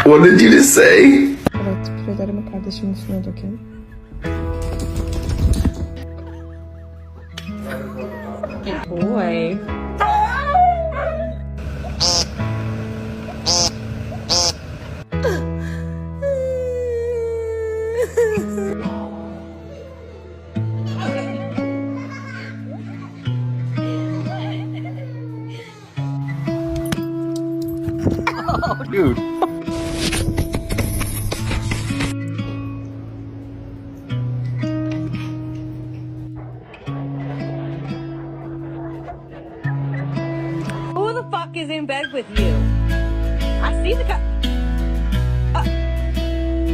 What did you just say? Evet, pürelerimi kardeşimin üstüne dökelim. Boy. Oh, dude. Who the fuck is in bed with you? I see the guy.